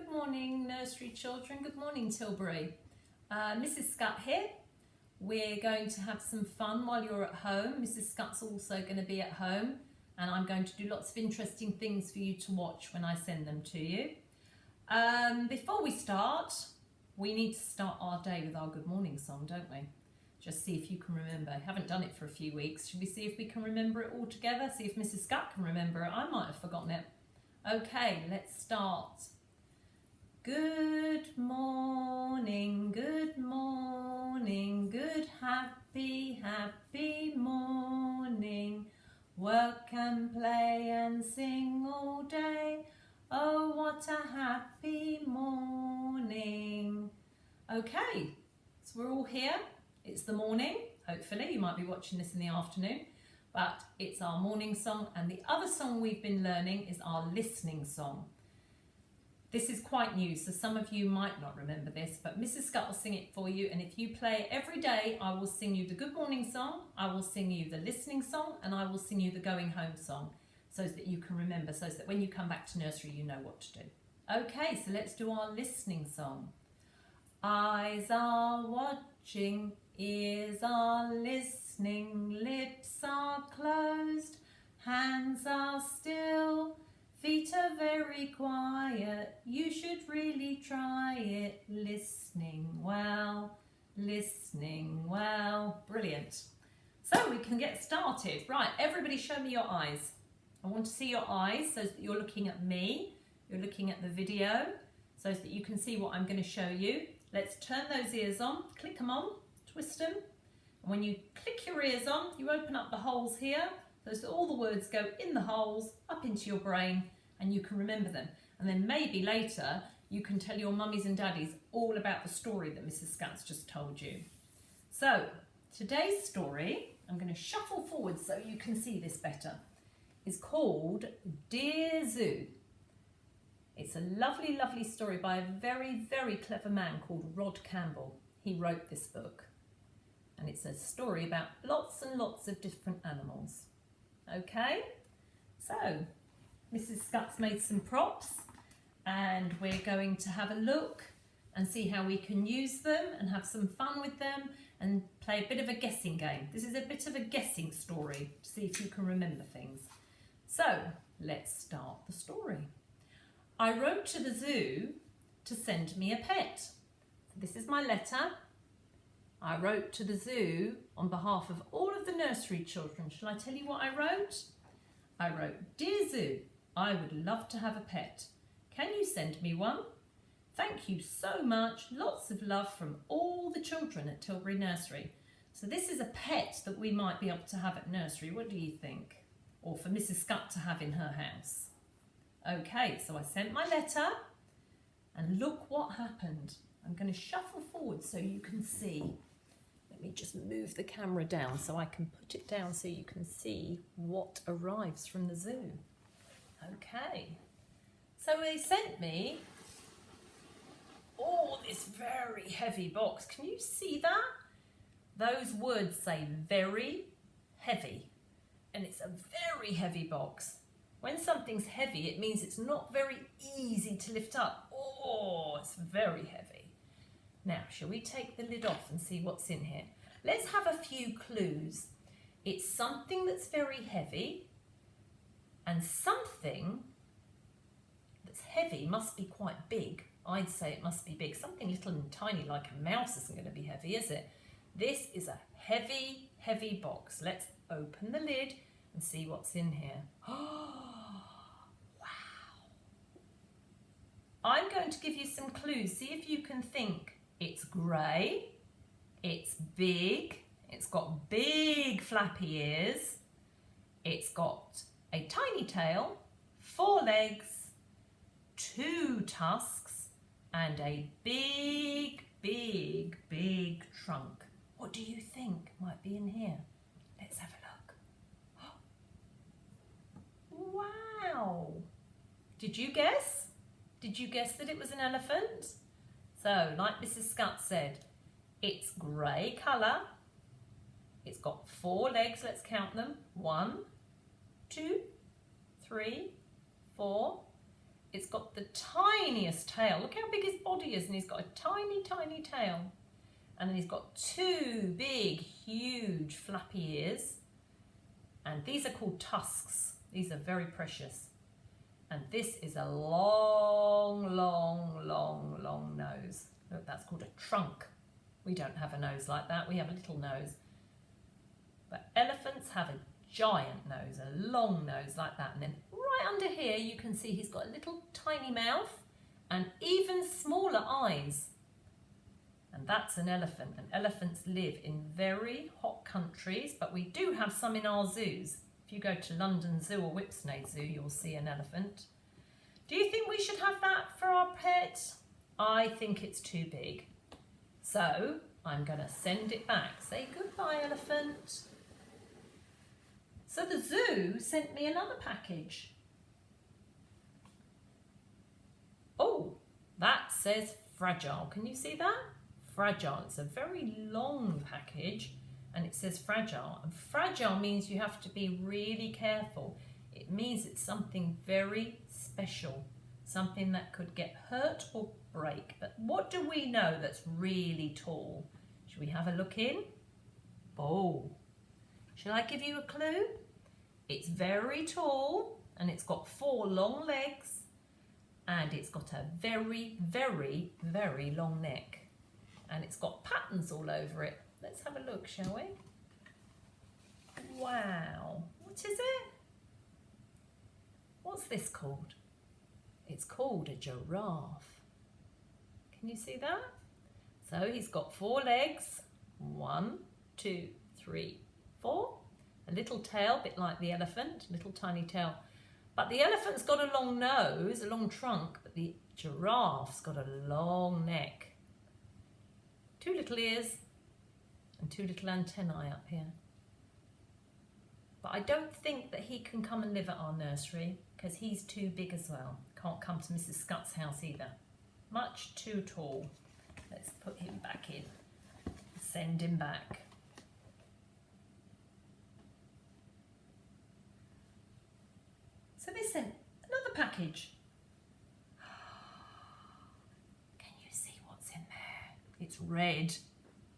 Good morning, nursery children. Good morning, Tilbury. Mrs. Scutt here. We're going to have some fun while you're at home. Mrs. Scutt's also going to be at home, and I'm going to do lots of interesting things for you to watch when I send them to you. Before we start, we need to start our day with our good morning song, don't we? Just see if you can remember. I haven't done it for a few weeks. Should we see if we can remember it all together? See if Mrs. Scutt can remember it. I might have forgotten it. Okay, let's start. Good morning, good happy, happy morning. Work and play and sing all day. Oh, what a happy morning. Okay, so we're all here. It's the morning, hopefully. You might be watching this in the afternoon, but it's our morning song, and the other song we've been learning is our listening song. This is quite new, so some of you might not remember this, but Mrs. Scutt will sing it for you, and if you play it every day, I will sing you the good morning song, I will sing you the listening song, and I will sing you the going home song, so that you can remember, so that when you come back to nursery, you know what to do. Okay, so let's do our listening song. Eyes are watching, ears are listening, lips are closed, hands are still, feet are very quiet. You should really try it. Listening well, listening well. Brilliant. So we can get started. Right, everybody show me your eyes. I want to see your eyes so that you're looking at me, you're looking at the video, so that you can see what I'm going to show you. Let's turn those ears on, click them on, twist them. And when you click your ears on, you open up the holes here, so that all the words go in the holes, up into your brain, and you can remember them. And then maybe later, you can tell your mummies and daddies all about the story that Mrs. Scutt's just told you. So, today's story, I'm going to shuffle forward so you can see this better, is called Dear Zoo. It's a lovely, lovely story by a very, very clever man called Rod Campbell. He wrote this book. And it's a story about lots and lots of different animals. Okay, so Mrs. Scutt's made some props, and we're going to have a look and see how we can use them and have some fun with them and play a bit of a guessing game. This is a bit of a guessing story to see if you can remember things. So let's start the story. I wrote to the zoo to send me a pet. So this is my letter. I wrote to the zoo on behalf of all of the nursery children. Shall I tell you what I wrote? I wrote, Dear Zoo, I would love to have a pet. Can you send me one? Thank you so much. Lots of love from all the children at Tilbury Nursery. So this is a pet that we might be able to have at nursery. What do you think? Or for Mrs. Scutt to have in her house. Okay, so I sent my letter, and look what happened. I'm going to shuffle forward so you can see. Let me just move the camera down so I can put it down so you can see what arrives from the zoo. Okay, so they sent me this very heavy box. Can you see that? Those words say very heavy, and it's a very heavy box. When something's heavy, it means it's not very easy to lift up. Oh, it's very heavy. Now, shall we take the lid off and see what's in here? Let's have a few clues. It's something that's very heavy, and something that's heavy must be quite big. I'd say it must be big. Something little and tiny like a mouse isn't going to be heavy, is it? This is a heavy, heavy box. Let's open the lid and see what's in here. Oh, wow. I'm going to give you some clues. See if you can think. It's grey, it's big, it's got big flappy ears, it's got a tiny tail, 4 legs, 2 tusks, and a big, big, big trunk. What do you think might be in here? Let's have a look. Wow! Did you guess? Did you guess that it was an elephant? So, like Mrs. Scutt said, it's grey colour. It's got 4 legs, let's count them. 1, 2, 3, 4. it's got the tiniest tail. Look how big his body is, and he's got a tiny, tiny tail. And then he's got two big, huge, flappy ears. And these are called tusks. These are very precious. And this is a long, long, long, long nose. Look, that's called a trunk. We don't have a nose like that. We have a little nose. But elephants have a giant nose, a long nose like that. And then right under here, you can see he's got a little tiny mouth and even smaller eyes. And that's an elephant. And elephants live in very hot countries, but we do have some in our zoos. If you go to London Zoo or Whipsnade Zoo, you'll see an elephant. Do you think we should have that for our pet? I think it's too big. So I'm going to send it back. Say goodbye, elephant. So the zoo sent me another package. Oh, that says fragile. Can you see that? Fragile. It's a very long package and it says fragile. And fragile means you have to be really careful. It means it's something very special, something that could get hurt or break. But what do we know that's really tall? Should we have a look in? Oh, shall I give you a clue? It's very tall and it's got 4 long legs and it's got a very, very, very long neck. And it's got patterns all over it. Let's have a look, shall we? Wow, what is it? What's this called? It's called a giraffe. Can you see that? So he's got 4 legs. 1, 2, 3, 4. A little tail, a bit like the elephant, little tiny tail. But the elephant's got a long nose, a long trunk, but the giraffe's got a long neck. 2 little ears and 2 little antennae up here. But I don't think that he can come and live at our nursery because he's too big as well. Can't come to Mrs. Scott's house either. Much too tall. Let's put him back in. Send him back. So they sent another package. Can you see what's in there? It's red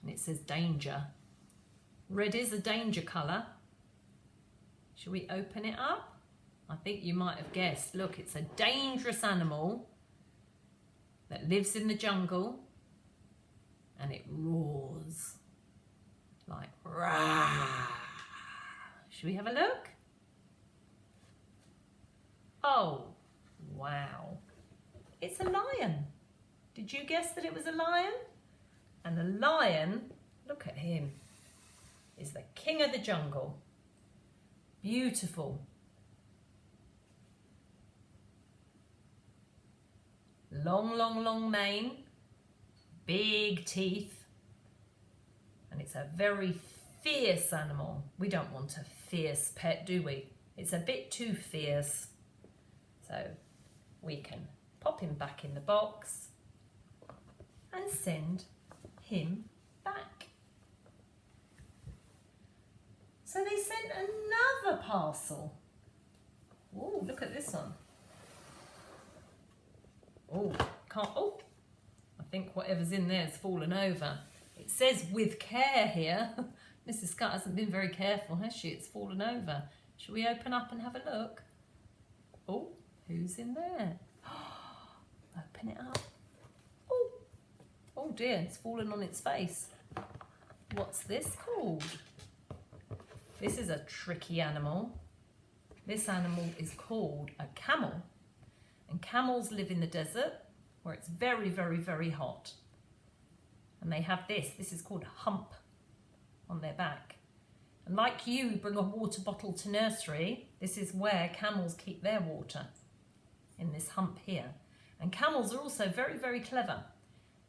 and it says danger. Red is a danger colour. Shall we open it up? I think you might have guessed. Look, it's a dangerous animal that lives in the jungle and it roars like rah. Should we have a look? Oh, wow. It's a lion. Did you guess that it was a lion? And the lion, look at him, is the king of the jungle. Beautiful. Long, long, long mane, big teeth, and it's a very fierce animal. We don't want a fierce pet, do we? It's a bit too fierce. So we can pop him back in the box and send him back. So they sent another parcel. Oh, look at this one. Oh, I think whatever's in there has fallen over. It says with care here. Mrs. Scott hasn't been very careful, has she? It's fallen over. Shall we open up and have a look? Oh, who's in there? Open it up. Oh dear, it's fallen on its face. What's this called? This is a tricky animal. This animal is called a camel. And camels live in the desert where it's very, very, very hot. And they have this is called a hump on their back. And like you bring a water bottle to nursery, this is where camels keep their water, in this hump here. And camels are also very, very clever.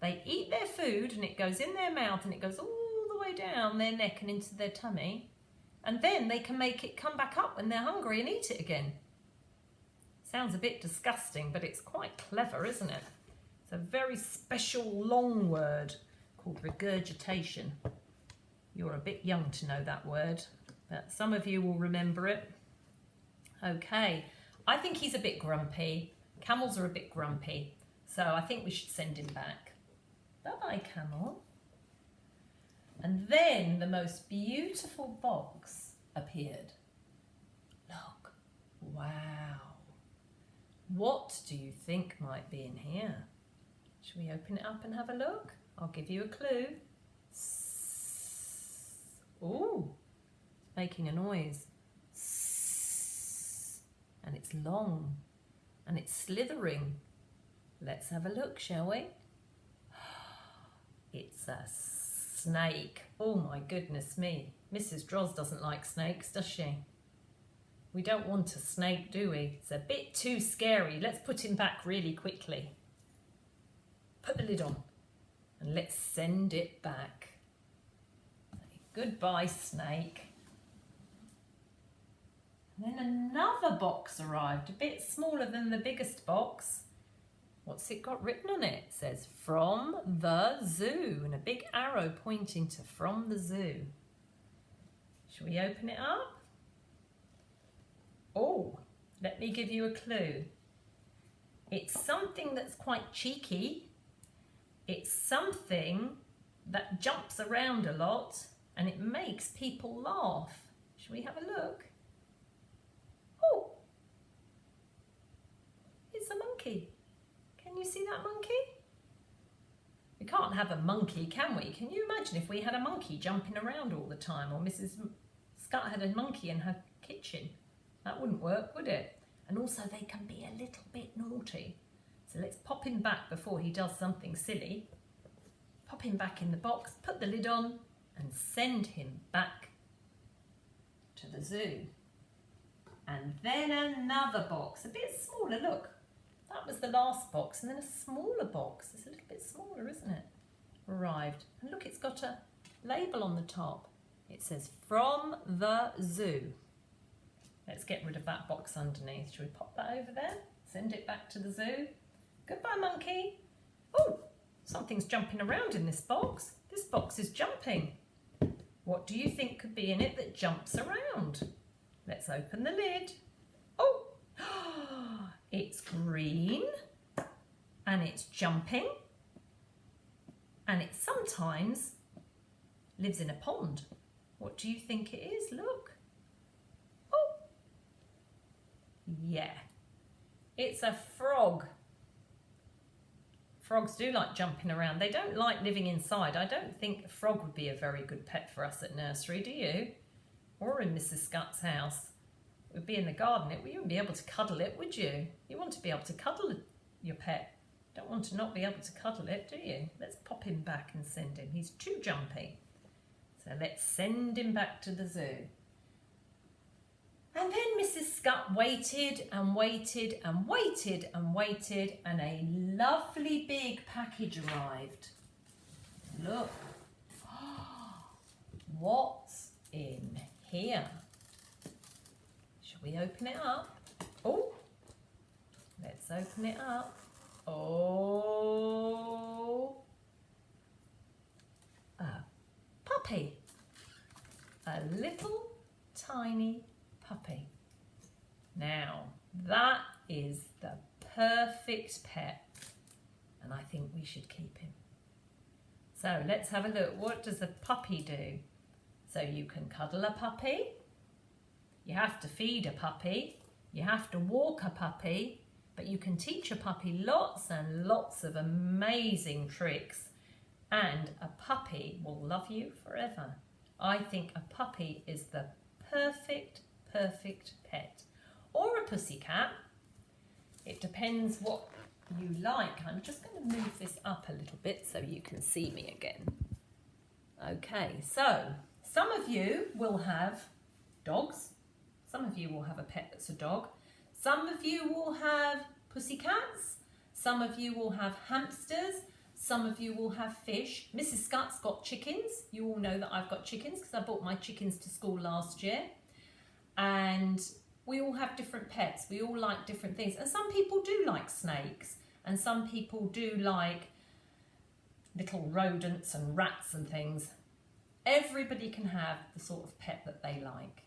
They eat their food and it goes in their mouth and it goes all the way down their neck and into their tummy. And then they can make it come back up when they're hungry and eat it again. Sounds a bit disgusting, but it's quite clever, isn't it? It's a very special long word called regurgitation. You're a bit young to know that word, but some of you will remember it. Okay, I think he's a bit grumpy. Camels are a bit grumpy, so I think we should send him back. Bye-bye, camel. And then the most beautiful box appeared. Look, wow. What do you think might be in here? Should we open it up and have a look? I'll give you a clue. Ooh, it's making a noise. And it's long and it's slithering. Let's have a look, shall we? It's a snake. Oh my goodness me. Mrs. Droz doesn't like snakes, does she? We don't want a snake, do we? It's a bit too scary. Let's put him back really quickly. Put the lid on and let's send it back. Goodbye, snake. And then another box arrived, a bit smaller than the biggest box. What's it got written on it? It says, from the zoo, and a big arrow pointing to from the zoo. Shall we open it up? Oh, let me give you a clue. It's something that's quite cheeky. It's something that jumps around a lot and it makes people laugh. Shall we have a look? Oh, it's a monkey. Can you see that monkey? We can't have a monkey, can we? Can you imagine if we had a monkey jumping around all the time, or Mrs. Scut had a monkey in her kitchen? That wouldn't work, would it? And also they can be a little bit naughty. So let's pop him back before he does something silly. Pop him back in the box, put the lid on and send him back to the zoo. And then another box, a bit smaller, look. That was the last box, and then a smaller box. It's a little bit smaller, isn't it? Arrived. And look, it's got a label on the top. It says, from the zoo. Let's get rid of that box underneath. Shall we pop that over there? Send it back to the zoo. Goodbye, monkey. Oh, something's jumping around in this box. This box is jumping. What do you think could be in it that jumps around? Let's open the lid. Oh, it's green and it's jumping and it sometimes lives in a pond. What do you think it is? Look. Oh, yeah, it's a frog. Frogs do like jumping around. They don't like living inside. I don't think a frog would be a very good pet for us at nursery, do you? Or in Mrs. Scott's house. It would be in the garden. You wouldn't be able to cuddle it, would you? You want to be able to cuddle your pet. Don't want to not be able to cuddle it, do you? Let's pop him back and send him. He's too jumpy. So let's send him back to the zoo. And then Mrs. Scott waited and waited and waited and waited, and a lovely big package arrived. Look. What's in here? Shall we open it up? Oh, let's open it up. Oh, a puppy. A little tiny puppy. Now, that is the perfect pet, and I think we should keep him. So let's have a look. What does a puppy do? So you can cuddle a puppy, you have to feed a puppy, you have to walk a puppy, but you can teach a puppy lots and lots of amazing tricks, and a puppy will love you forever. I think a puppy is the perfect pet. Or a pussycat. It depends what you like. I'm just going to move this up a little bit so you can see me again. Okay, so some of you will have dogs. Some of you will have a pet that's a dog. Some of you will have pussycats. Some of you will have hamsters. Some of you will have fish. Mrs. Scott's got chickens. You all know that I've got chickens because I brought my chickens to school last year. And we all have different pets. We all like different things. And some people do like snakes. And some people do like little rodents and rats and things. Everybody can have the sort of pet that they like.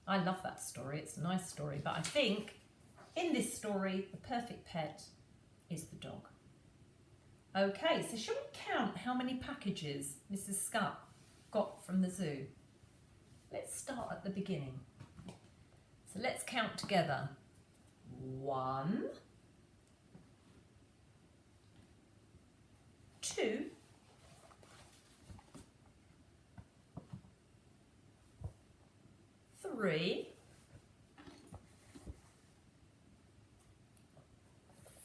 I love that story. It's a nice story. But I think in this story, the perfect pet is the dog. Okay, so shall we count how many packages Mrs. Scott got from the zoo? Let's start at the beginning. So let's count together. 1, 2, 3,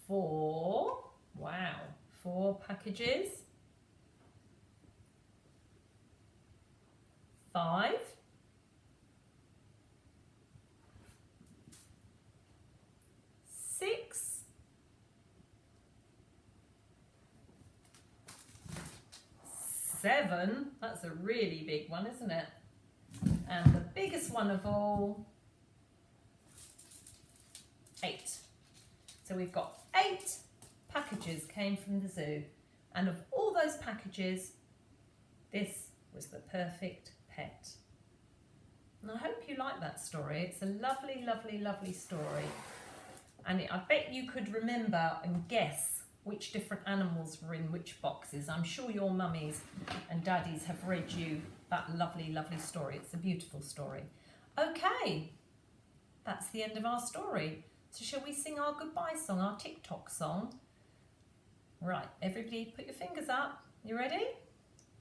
4. Wow, 4 packages. 5. 6. 7. That's a really big one, isn't it? And the biggest one of all, 8. So we've got 8 packages came from the zoo, and of all those packages, this was the perfect pet. And I hope you like that story. It's a lovely, lovely, lovely story. And I bet you could remember and guess which different animals were in which boxes. I'm sure your mummies and daddies have read you that lovely, lovely story. It's a beautiful story. Okay, that's the end of our story. So shall we sing our goodbye song, our TikTok song? Right, everybody put your fingers up. You ready?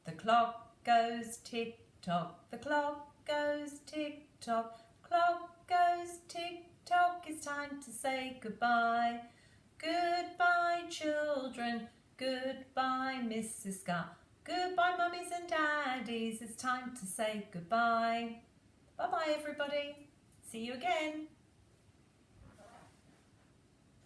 The clock goes tick-tock, the clock goes tick-tock, clock goes tick-tock, it's time to say goodbye. Goodbye, children, goodbye, Mrs. Scott, goodbye, mummies and daddies, it's time to say goodbye. Bye-bye, everybody. See you again.